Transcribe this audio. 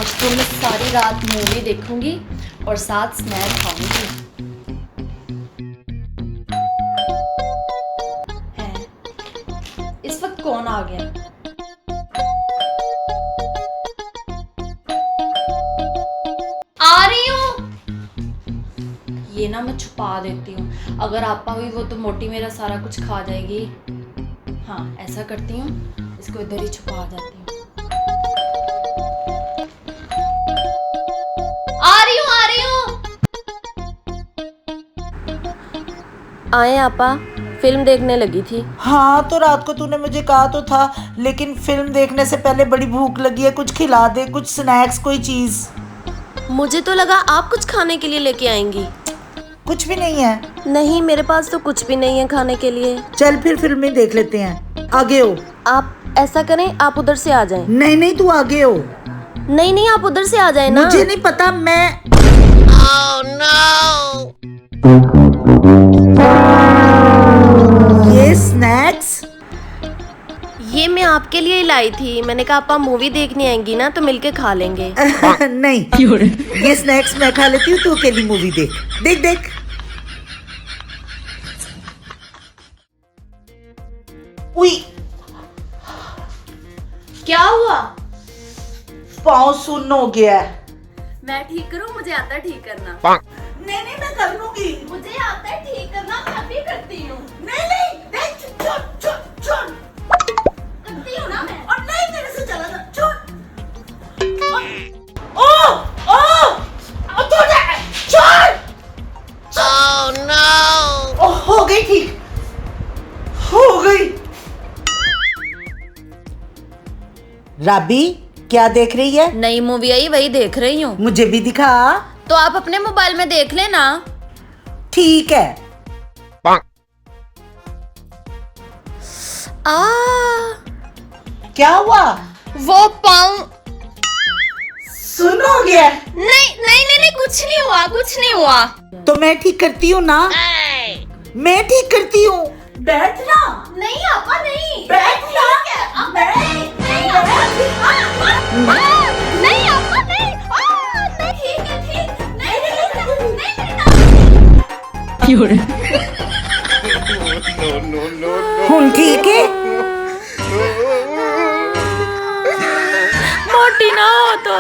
आज तो मैं सारी रात मूवी देखूंगी और साथ स्नैक खाऊंगी। इस वक्त कौन आ गया? आ रही हूँ। ये ना मैं छुपा देती हूँ, अगर आपा हुई वो तो मोटी मेरा सारा कुछ खा जाएगी। हाँ ऐसा करती हूँ, इसको इधर ही छुपा जाती हूँ। आ रही हूँ, आ रही हूँ। आए आपा, फिल्म देखने लगी थी। हाँ तो रात को तूने मुझे कहा तो था, लेकिन फिल्म देखने से पहले बड़ी भूख लगी है, कुछ खिला दे, कुछ स्नैक्स, कोई चीज। मुझे तो लगा आप कुछ खाने के लिए लेके आएंगी। कुछ भी नहीं है। नहीं, मेरे पास तो कुछ भी नहीं है खाने के लिए। चल फिर फिल्म ही देख लेते हैं, आगे हो। आप ऐसा करें, आप उधर से आ जाएं। नहीं नहीं तू आगे हो। नहीं नहीं, आप उधर से आ जाएं ना। मुझे नहीं पता, मैं ये स्नैक्स ये मैं आपके लिए ही लाई थी। मैंने कहा आपा मूवी देखने आएंगी ना तो मिलके खा लेंगे। नहीं, ये स्नैक्स मैं खा लेती हूँ, तू अकेली मूवी देख। देख देख। उई, क्या हुआ? पाँव सुन्न हो गया है। मैं ठीक करूँ? मुझे आता है ठीक करना। नहीं नहीं मैं कर लूंगी। मुझे आता है ठीक करना, मैं भी करती हूँ। नहीं नहीं नहीं, छोड़ छोड़ छोड़, करती हूँ ना मैं। और नहीं मेरे से चला जा, छोड़। ओ ओ छोड़। Oh no. हो गई ठीक, हो गई। राबी क्या देख रही है? नई मूवी आई वही देख रही हूँ। मुझे भी दिखा। तो आप अपने मोबाइल में देख लेना। ठीक है। क्या हुआ? वो पाँव। सुन हो गया। नहीं नहीं नहीं नहीं, कुछ नहीं हुआ, कुछ नहीं हुआ। तो मैं ठीक करती हूँ ना, मैं ठीक करती हूँ। बैठना। नहीं आपा नहीं। बैठना। नहीं आपा नहीं। ठीक है ठीक। हुन ठीक है। मोटी ना हो तो।